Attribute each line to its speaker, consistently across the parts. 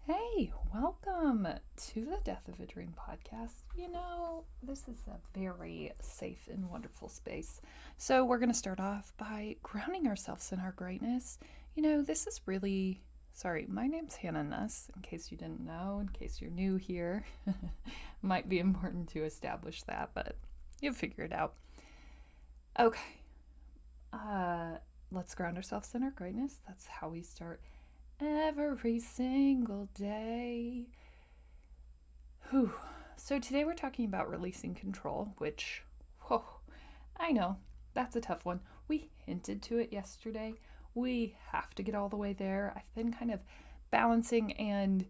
Speaker 1: Hey, welcome to the Death of a Dream podcast. This is a very safe and wonderful space. So, we're going to start off by grounding ourselves in our greatness. This is really, sorry, my name's Hanna Nuss, in case you didn't know, in case you're new here. Might be important to establish that, but you'll figure it out. Okay, let's ground ourselves in our greatness. That's how we start every single day. Whew. So today we're talking about releasing control, which, whoa, I know, that's a tough one. We hinted to it yesterday. We have to get all the way there. I've been kind of balancing and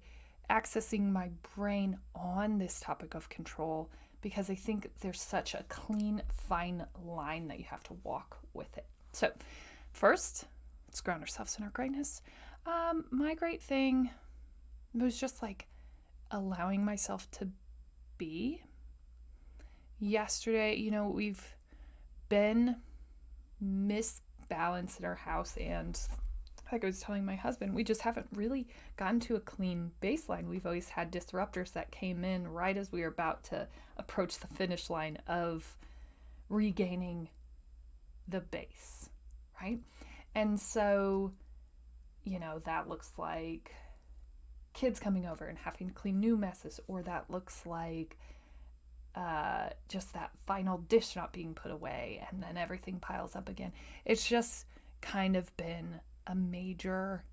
Speaker 1: accessing my brain on this topic of control because I think there's such a clean, fine line that you have to walk with it. So, first, let's ground ourselves in our greatness. My great thing was just like allowing myself to be. Yesterday, we've been misbalanced in our house, and like I was telling my husband, we just haven't really gotten to a clean baseline. We've always had disruptors that came in right as we were about to approach the finish line of regaining the base, right? And so that looks like kids coming over and having to clean new messes, or that looks like just that final dish not being put away and then everything piles up again. It's just kind of been a major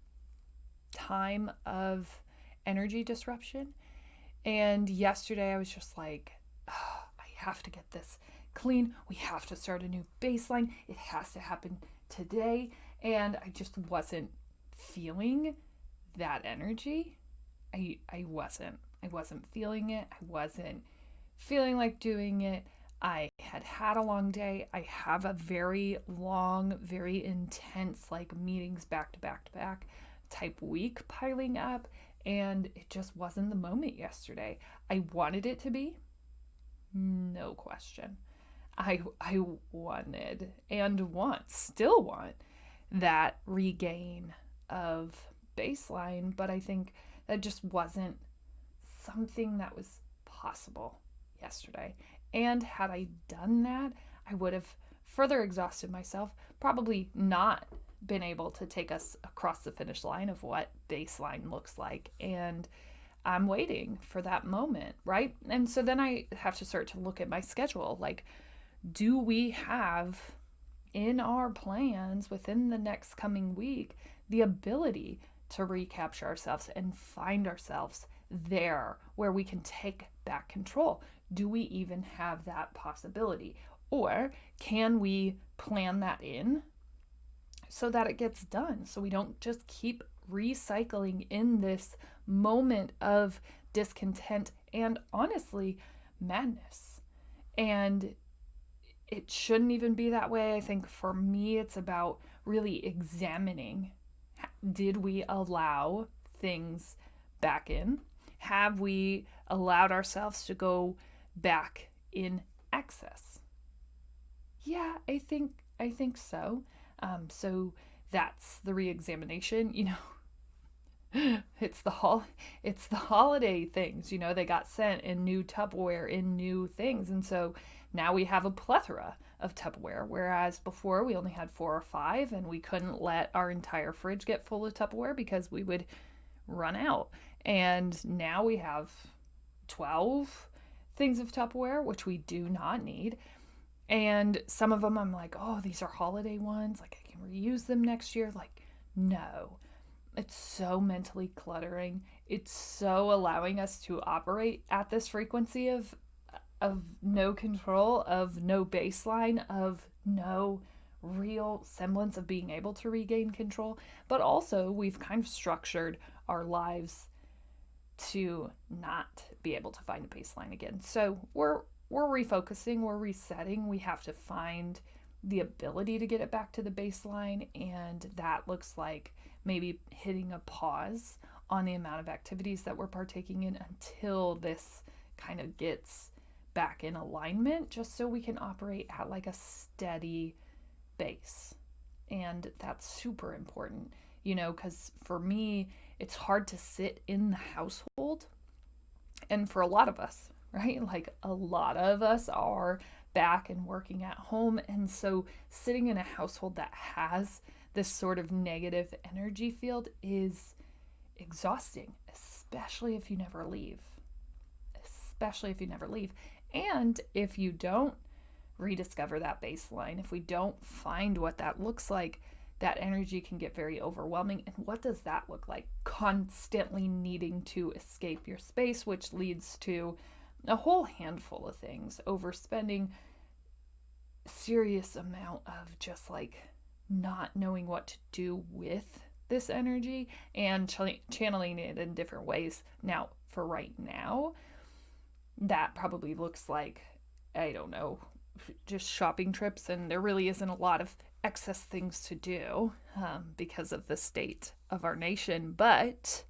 Speaker 1: time of energy disruption. And yesterday I was just like, oh, I have to get this clean. We have to start a new baseline. It has to happen today. And I just wasn't feeling that energy. I wasn't feeling it. I wasn't feeling like doing it. I had a long day. I have a very long, very intense like meetings back to back to back type week piling up, and it just wasn't the moment yesterday. I wanted it to be, no question. I wanted and still want that regain of baseline, but I think that just wasn't something that was possible yesterday. And had I done that, I would have further exhausted myself, probably not been able to take us across the finish line of what baseline looks like. And I'm waiting for that moment, right? And so then I have to start to look at my schedule. Like, do we have in our plans within the next coming week the ability to recapture ourselves and find ourselves there where we can take back control? Do we even have that possibility? Or can we plan that in so that it gets done, so we don't just keep recycling in this moment of discontent and honestly madness? And it shouldn't even be that way. I think for me, it's about really examining, did we allow things back in? Have we allowed ourselves to go back in excess? Yeah, I think so. So that's the re-examination. It's the holiday things. They got sent in new Tupperware, in new things, and so now we have a plethora of Tupperware, whereas before we only had 4 or 5, and we couldn't let our entire fridge get full of Tupperware because we would run out. And now we have 12 things of Tupperware, which we do not need. And some of them I'm like, oh, these are holiday ones. Like, I can reuse them next year. Like, no. It's so mentally cluttering. It's so allowing us to operate at this frequency of no control, of no baseline, of no real semblance of being able to regain control. But also, we've kind of structured our lives to not be able to find a baseline again. So we're refocusing, we're resetting. We have to find the ability to get it back to the baseline, and that looks like maybe hitting a pause on the amount of activities that we're partaking in until this kind of gets back in alignment, just so we can operate at like a steady base. And that's super important. because for me, it's hard to sit in the household. And for a lot of us, right? Like a lot of us are back and working at home. And so sitting in a household that has this sort of negative energy field is exhausting, especially if you never leave. Especially if you never leave. And if you don't rediscover that baseline, if we don't find what that looks like, that energy can get very overwhelming. And what does that look like? Constantly needing to escape your space, which leads to a whole handful of things. Overspending, serious amount of just like not knowing what to do with this energy and channeling it in different ways. Now, for right now, that probably looks like, I don't know, just shopping trips, and there really isn't a lot of excess things to do because of the state of our nation. But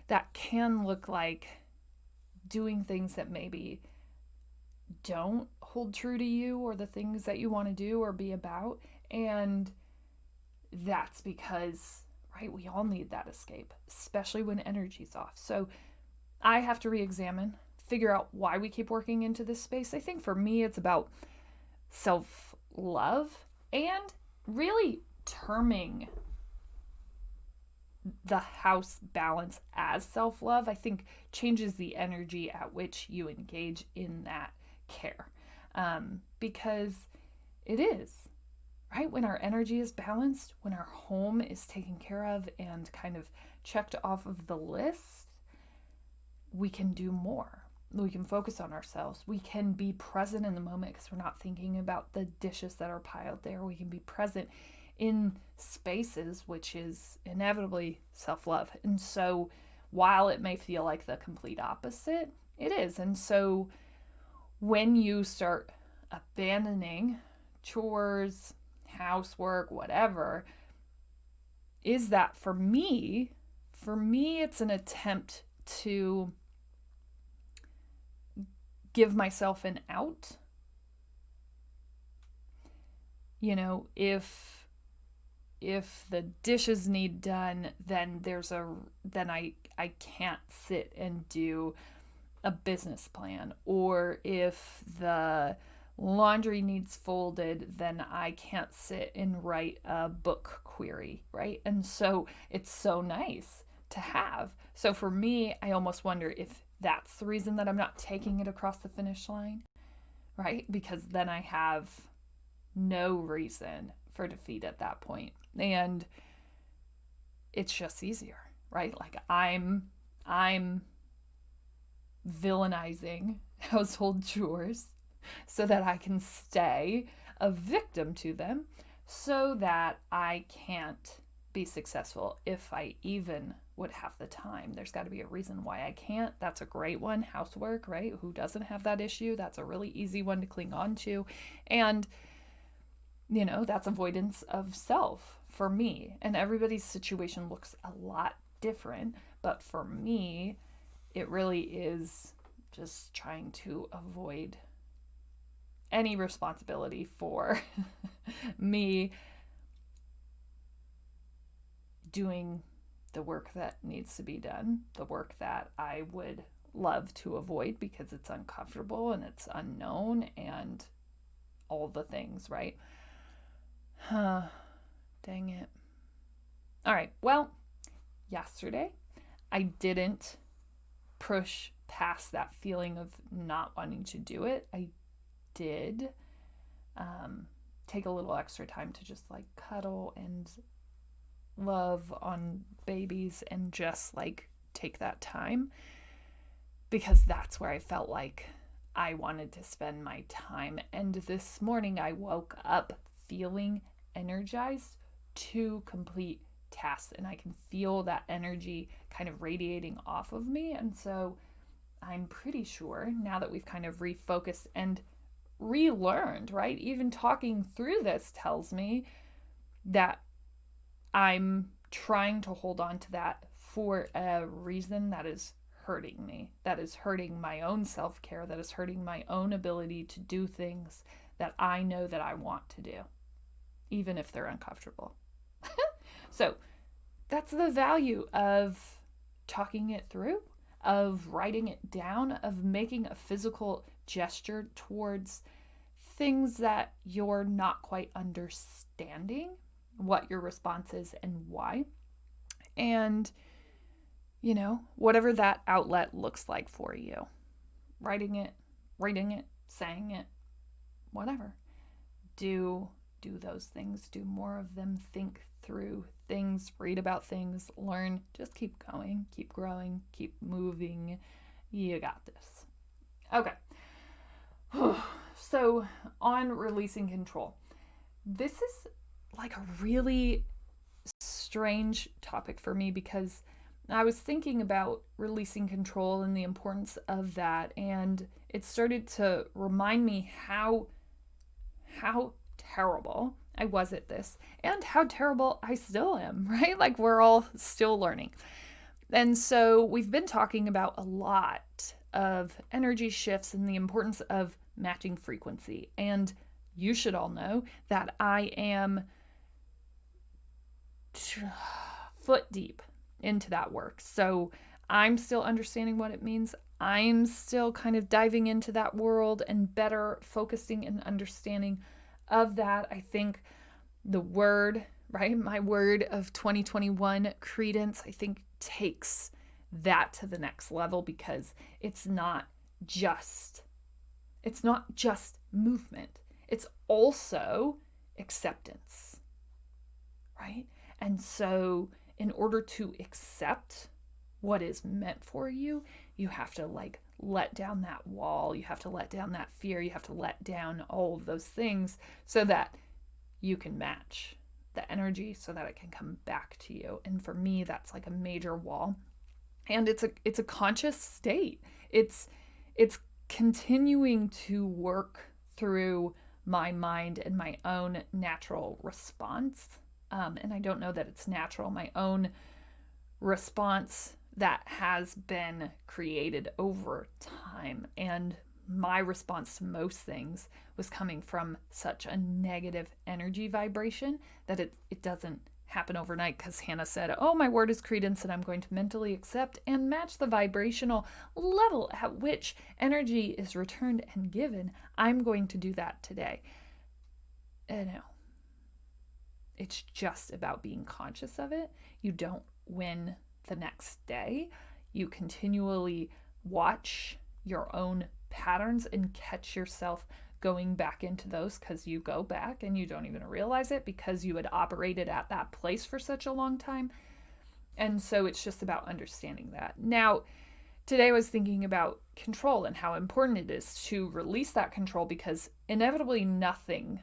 Speaker 1: that can look like doing things that maybe don't hold true to you or the things that you want to do or be about. And that's because, right, we all need that escape, especially when energy's off. So I have to re-examine, figure out why we keep working into this space. I think for me, it's about self-love and really terming the house balance as self-love. I think changes the energy at which you engage in that care, because it is, right? When our energy is balanced, when our home is taken care of and kind of checked off of the list, we can do more. We can focus on ourselves. We can be present in the moment because we're not thinking about the dishes that are piled there. We can be present in spaces, which is inevitably self-love. And so while it may feel like the complete opposite, it is. And so when you start abandoning chores, housework, whatever, is that for me, it's an attempt to give myself an out. If the dishes need done, then I can't sit and do a business plan. Or if the laundry needs folded, then I can't sit and write a book query, right? And so it's so nice to have. So for me, I almost wonder if that's the reason that I'm not taking it across the finish line, right? Because then I have no reason for defeat at that point. And it's just easier, right? Like I'm villainizing household chores so that I can stay a victim to them, so that I can't be successful if I even would have the time. There's got to be a reason why I can't. That's a great one. Housework, right? Who doesn't have that issue? That's a really easy one to cling on to. And, that's avoidance of self for me. And everybody's situation looks a lot different. But for me, it really is just trying to avoid any responsibility for me doing the work that needs to be done, the work that I would love to avoid because it's uncomfortable and it's unknown and all the things, right? Dang it. All right. Well, yesterday I didn't push past that feeling of not wanting to do it. I did take a little extra time to just like cuddle and love on babies and just like take that time, because that's where I felt like I wanted to spend my time. And this morning I woke up feeling energized to complete tasks, and I can feel that energy kind of radiating off of me. And so I'm pretty sure now that we've kind of refocused and relearned, right? Even talking through this tells me that I'm trying to hold on to that for a reason that is hurting me, that is hurting my own self-care, that is hurting my own ability to do things that I know that I want to do, even if they're uncomfortable. So that's the value of talking it through, of writing it down, of making a physical gesture towards things that you're not quite understanding what your response is and why. And, whatever that outlet looks like for you, writing it, reading it, saying it, whatever. Do those things, do more of them, think through things, read about things, learn, just keep going, keep growing, keep moving. You got this. Okay. So, on releasing control, this is like a really strange topic for me because I was thinking about releasing control and the importance of that, and it started to remind me how terrible I was at this and how terrible I still am, right? Like we're all still learning. And so we've been talking about a lot of energy shifts and the importance of matching frequency. And you should all know that I am foot deep into that work. So I'm still understanding what it means. I'm still kind of diving into that world and better focusing and understanding of that. I think the word, right, my word of 2021, credence, I think takes that to the next level because it's not just movement. It's also acceptance, right? And so in order to accept what is meant for you, you have to let down that wall. You have to let down that fear. You have to let down all of those things so that you can match the energy so that it can come back to you. And for me, that's like a major wall. And it's a conscious state. It's continuing to work through my mind and my own natural response. And I don't know that it's natural, my own response that has been created over time. And my response to most things was coming from such a negative energy vibration that it doesn't happen overnight, because Hanna said, oh, my word is credence, and I'm going to mentally accept and match the vibrational level at which energy is returned and given. I'm going to do that today. No. It's just about being conscious of it. You don't win the next day. You continually watch your own patterns and catch yourself going back into those, because you go back and you don't even realize it because you had operated at that place for such a long time. And so it's just about understanding that. Now, today I was thinking about control and how important it is to release that control, because inevitably nothing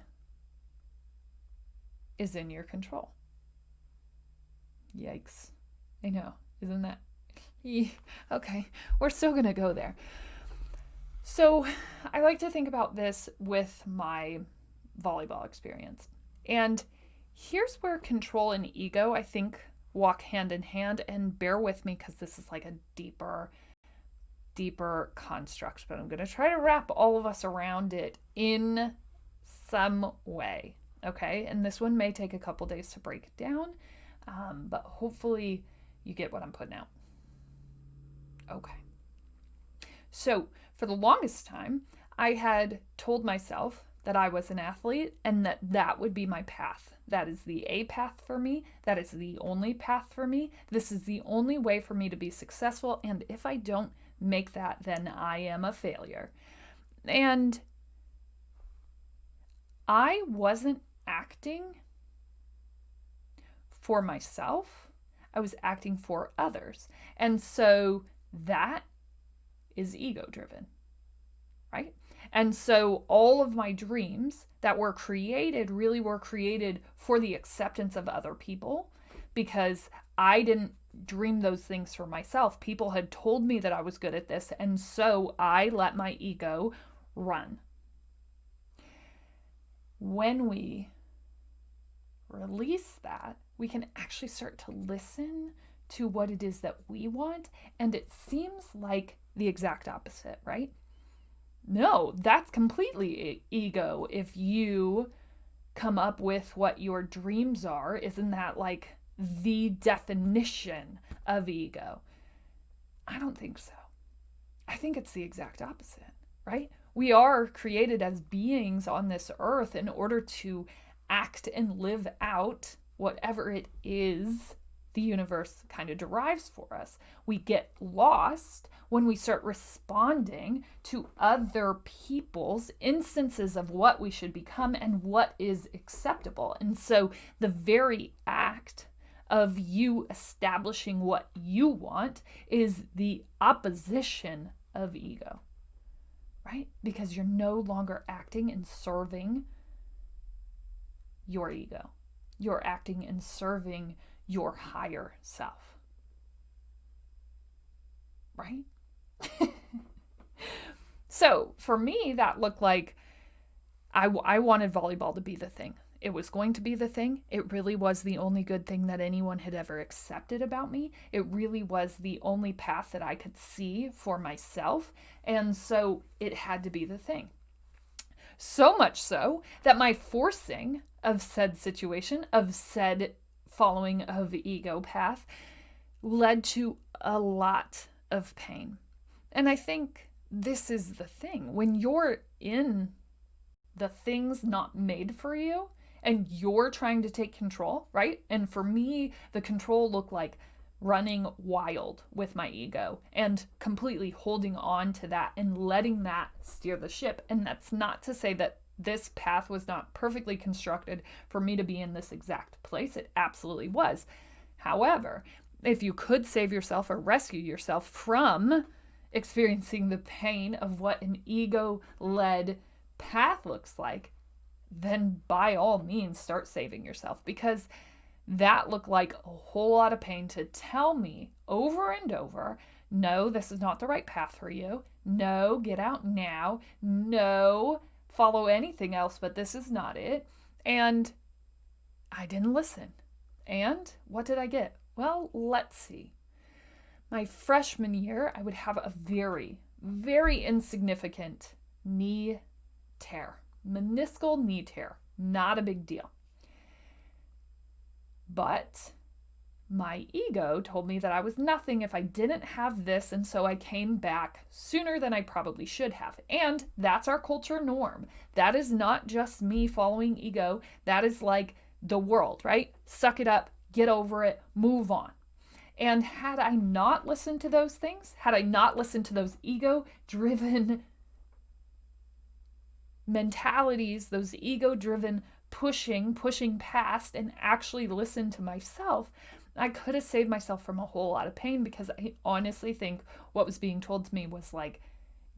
Speaker 1: is in your control. Yikes. I know. Isn't that? Okay, we're still going to go there. So I like to think about this with my volleyball experience. And here's where control and ego, I think, walk hand in hand. And bear with me because this is like a deeper construct. But I'm going to try to wrap all of us around it in some way. Okay? And this one may take a couple days to break it down. But hopefully you get what I'm putting out. Okay. So for the longest time, I had told myself that I was an athlete and that would be my path. That is the A path for me. That is the only path for me. This is the only way for me to be successful. And if I don't make that, then I am a failure. And I wasn't acting for myself. I was acting for others. And so that is ego driven, right? And so all of my dreams that were created really were created for the acceptance of other people, because I didn't dream those things for myself. People had told me that I was good at this, and so I let my ego run. When we release that, we can actually start to listen to what it is that we want, and it seems like the exact opposite, right? No, that's completely ego. If you come up with what your dreams are, isn't that like the definition of ego? I don't think so. I think it's the exact opposite, right? We are created as beings on this earth in order to act and live out whatever it is the universe kind of derives for us. We get lost when we start responding to other people's instances of what we should become and what is acceptable. And so the very act of you establishing what you want is the opposition of ego, right? Because you're no longer acting and serving your ego. You're acting and serving your higher self, right? So for me, that looked like I wanted volleyball to be the thing. It was going to be the thing. It really was the only good thing that anyone had ever accepted about me. It really was the only path that I could see for myself. And so it had to be the thing. So much so that my forcing of said situation, of said following of the ego path, led to a lot of pain. And I think this is the thing. When you're in the things not made for you and you're trying to take control, right? And for me, the control looked like running wild with my ego and completely holding on to that and letting that steer the ship. And that's not to say that this path was not perfectly constructed for me to be in this exact place. It absolutely was. However, if you could save yourself or rescue yourself from experiencing the pain of what an ego-led path looks like, then by all means start saving yourself, because that looked like a whole lot of pain to tell me over and over, no, this is not the right path for you. No, get out now. No, follow anything else, but this is not it. And I didn't listen. And what did I get? Well, let's see. My freshman year, I would have a very, very insignificant knee tear, meniscal knee tear, not a big deal. But my ego told me that I was nothing if I didn't have this, and so I came back sooner than I probably should have. And that's our culture norm. That is not just me following ego. That is like the world, right? Suck it up, get over it, move on. And had I not listened to those things, had I not listened to those ego-driven mentalities, those ego-driven pushing past, and actually listen to myself, I could have saved myself from a whole lot of pain, because I honestly think what was being told to me was like,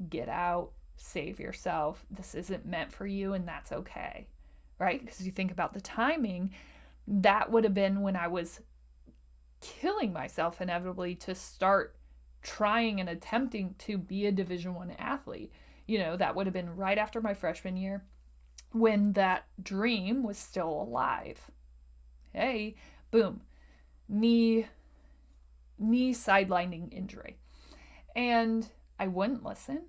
Speaker 1: get out, save yourself, this isn't meant for you, and that's okay, right? Because you think about the timing, that would have been when I was killing myself inevitably to start trying and attempting to be a Division I athlete. You know, that would have been right after my freshman year, when that dream was still alive. Hey, boom, knee sidelining injury. And I wouldn't listen,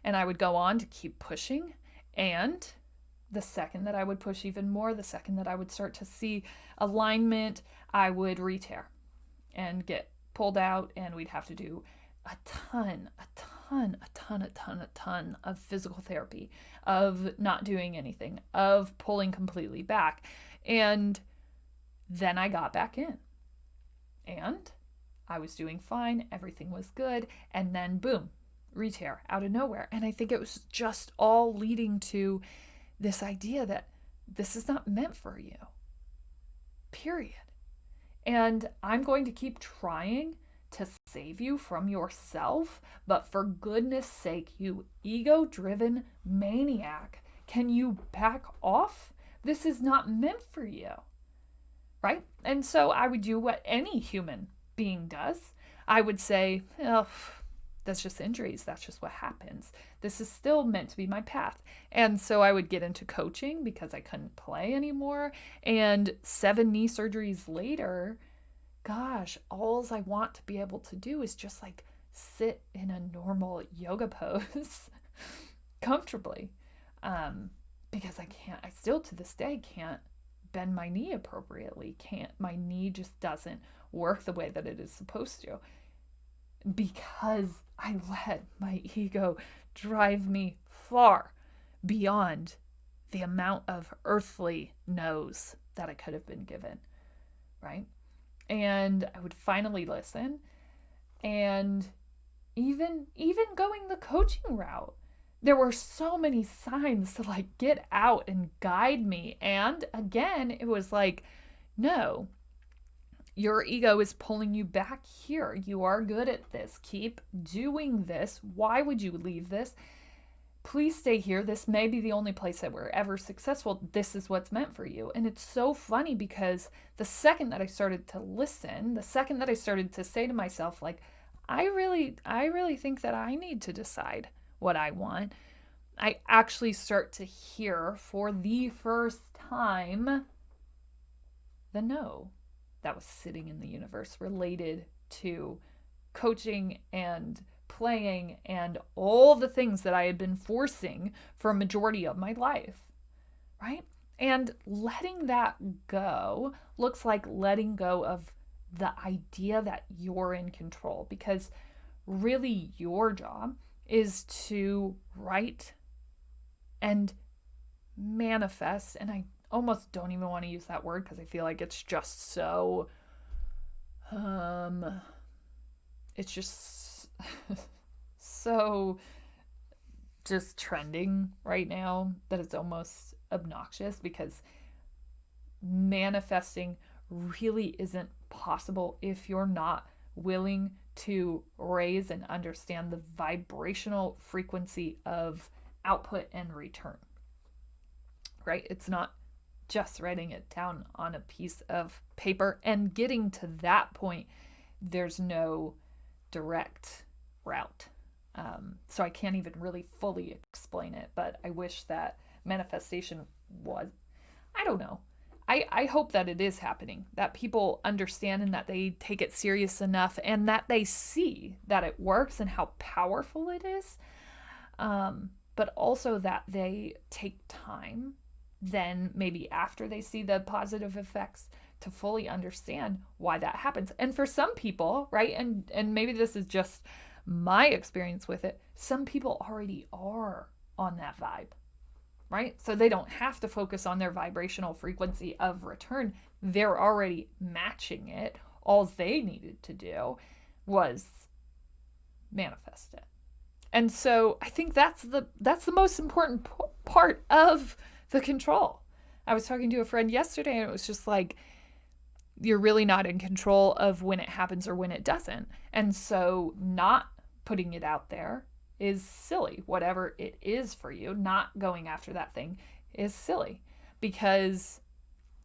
Speaker 1: and I would go on to keep pushing. And the second that I would push even more, the second that I would start to see alignment, I would re-tear and get pulled out, and we'd have to do a ton of physical therapy, of not doing anything, of pulling completely back. And then I got back in, and I was doing fine, everything was good, and then boom, re-tear out of nowhere. And I think it was just all leading to this idea that this is not meant for you, period. And I'm going to keep trying to save you from yourself, but for goodness sake, you ego-driven maniac, can you back off? This is not meant for you, right? And so I would do what any human being does. I would say, oh, that's just injuries. That's just what happens. This is still meant to be my path. And so I would get into coaching because I couldn't play anymore. And 7 knee surgeries later, gosh, all I want to be able to do is just like sit in a normal yoga pose comfortably. Because I still to this day can't bend my knee appropriately. My knee just doesn't work the way that it is supposed to, because I let my ego drive me far beyond the amount of earthly no's that I could have been given, right? And I would finally listen. And even going the coaching route, there were so many signs to like get out and guide me. And again, it was like, no, your ego is pulling you back here. You are good at this. Keep doing this. Why would you leave this? Please stay here. This may be the only place that we're ever successful. This is what's meant for you. And it's so funny because the second that I started to listen, the second that I started to say to myself, like, I really think that I need to decide what I want, I actually start to hear for the first time the no that was sitting in the universe related to coaching and playing and all the things that I had been forcing for a majority of my life, right? And letting that go looks like letting go of the idea that you're in control, because really your job is to write and manifest. And I almost don't even want to use that word because I feel like it's just so it's just so just trending right now that it's almost obnoxious, because manifesting really isn't possible if you're not willing to raise and understand the vibrational frequency of output and return, right? It's not just writing it down on a piece of paper and getting to that point. There's no direct route. So I can't even really fully explain it, but I wish that manifestation was, I don't know. I hope that it is happening, that people understand and that they take it serious enough and that they see that it works and how powerful it is. But also that they take time then maybe after they see the positive effects to fully understand why that happens. And for some people, right, and maybe this is just my experience with it, some people already are on that vibe, right? So they don't have to focus on their vibrational frequency of return. They're already matching it. All they needed to do was manifest it. And so I think that's the most important part of the control. I was talking to a friend yesterday and it was just like, you're really not in control of when it happens or when it doesn't. And so not putting it out there is silly. Whatever it is for you, not going after that thing is silly, because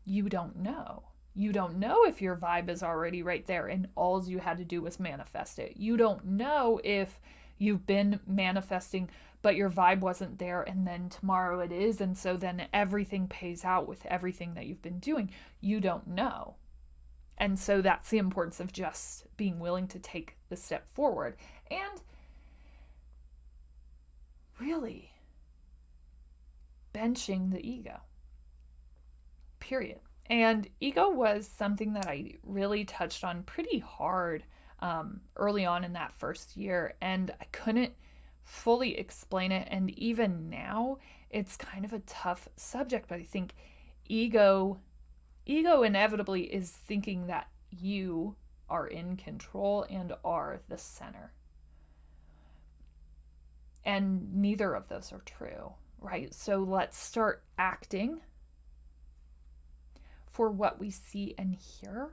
Speaker 1: you don't know. You don't know if your vibe is already right there and all you had to do was manifest it. You don't know if you've been manifesting but your vibe wasn't there and then tomorrow it is, and so then everything pays out with everything that you've been doing. You don't know. And so that's the importance of just being willing to take the step forward and really benching the ego. Period. And ego was something that I really touched on pretty hard early on in that first year, and I couldn't fully explain it. And even now, it's kind of a tough subject, but I think ego inevitably is thinking that you are in control and are the center. And neither of those are true, right? So let's start acting for what we see and hear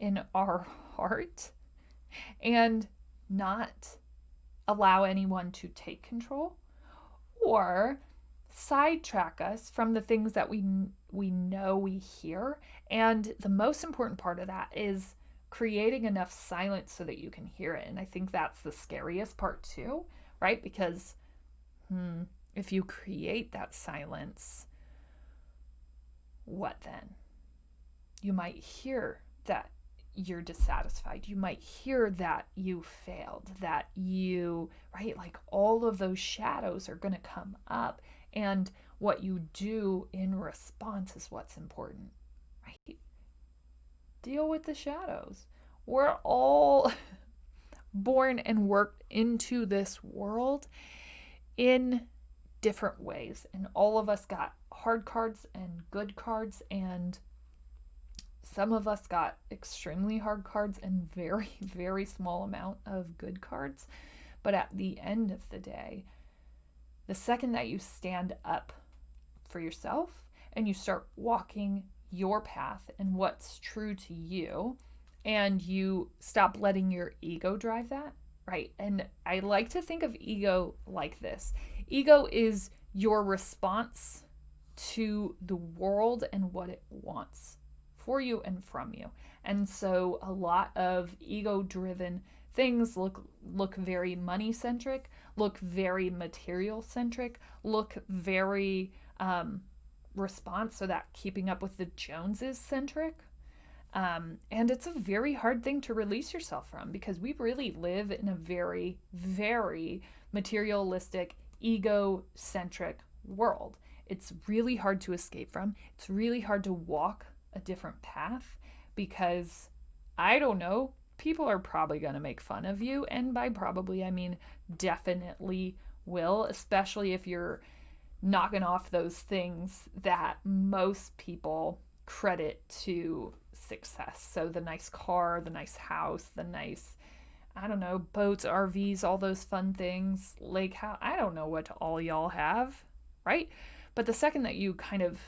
Speaker 1: in our heart and not allow anyone to take control or sidetrack us from the things that we know we hear. And the most important part of that is creating enough silence so that you can hear it. And I think that's the scariest part too, right? Because if you create that silence, what then? You might hear that you're dissatisfied. You might hear that you failed, that you, right? Like all of those shadows are going to come up, and what you do in response is what's important. right? Deal with the shadows. We're all born and worked into this world in different ways. And all of us got hard cards and good cards, and some of us got extremely hard cards and very, very small amount of good cards. But at the end of the day, the second that you stand up for yourself and you start walking your path and what's true to you, and you stop letting your ego drive that, right? And I like to think of ego like this. Ego is your response to the world and what it wants for you and from you. And so a lot of ego driven things look very money centric, look very material centric, look very response, so that keeping up with the Joneses centric. And it's a very hard thing to release yourself from, because we really live in a very, very materialistic, ego-centric world. It's really hard to escape from. It's really hard to walk a different path because, I don't know, people are probably going to make fun of you. And by probably, I mean definitely will, especially if you're knocking off those things that most people credit to success. So the nice car, the nice house, the nice, I don't know, boats, RVs, all those fun things, lake house. I don't know what all y'all have, right? But the second that you kind of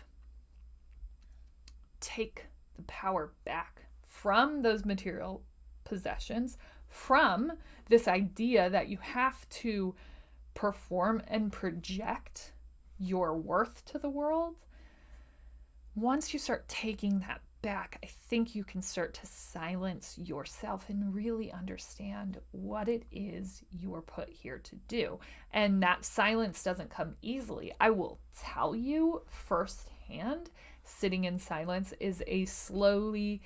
Speaker 1: take the power back from those material possessions, from this idea that you have to perform and project your worth to the world, once you start taking that back, I think you can start to silence yourself and really understand what it is you're put here to do. And that silence doesn't come easily. I will tell you firsthand, sitting in silence is a slowly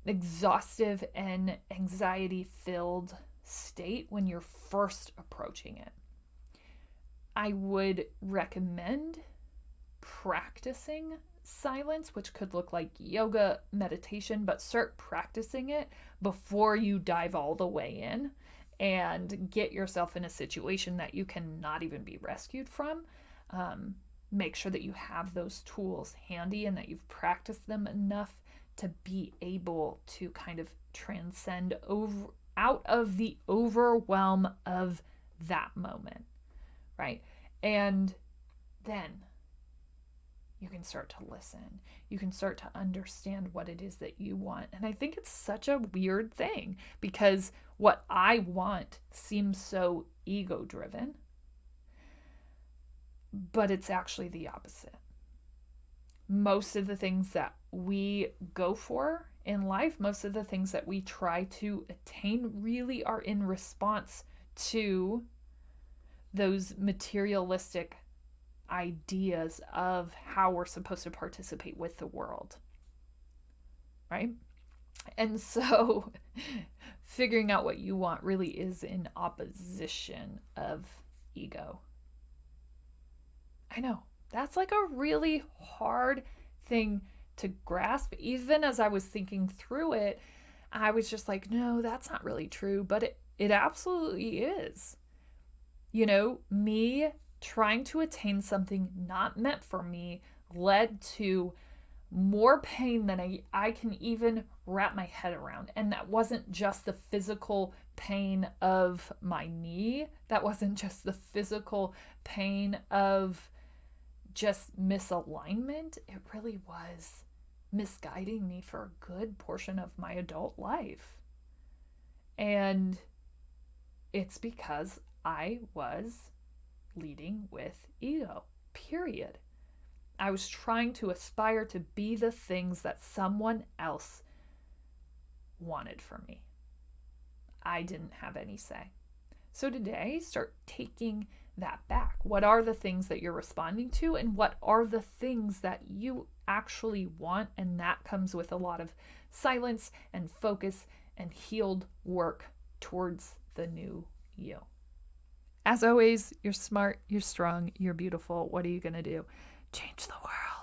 Speaker 1: exhaustive and anxiety-filled state when you're first approaching it. I would recommend practicing silence, which could look like yoga, meditation, but start practicing it before you dive all the way in and get yourself in a situation that you cannot even be rescued from. Make sure that you have those tools handy and that you've practiced them enough to be able to kind of transcend out of the overwhelm of that moment, right? And then you can start to listen. You can start to understand what it is that you want. And I think it's such a weird thing, because what I want seems so ego-driven, but it's actually the opposite. Most of the things that we go for in life, most of the things that we try to attain, really are in response to those materialistic ideas of how we're supposed to participate with the world, right? And so figuring out what you want really is in opposition of ego. I know, that's like a really hard thing to grasp. Even as I was thinking through it, I was just like, no, that's not really true, but it absolutely is. You know, me trying to attain something not meant for me led to more pain than I can even wrap my head around. And that wasn't just the physical pain of my knee. That wasn't just the physical pain of just misalignment. It really was misguiding me for a good portion of my adult life. And it's because I was leading with ego, period. I was trying to aspire to be the things that someone else wanted from me. I didn't have any say. So today, start taking that back. What are the things that you're responding to, and what are the things that you actually want? And that comes with a lot of silence and focus and healed work towards the new you. As always, you're smart, you're strong, you're beautiful. What are you going to do? Change the world.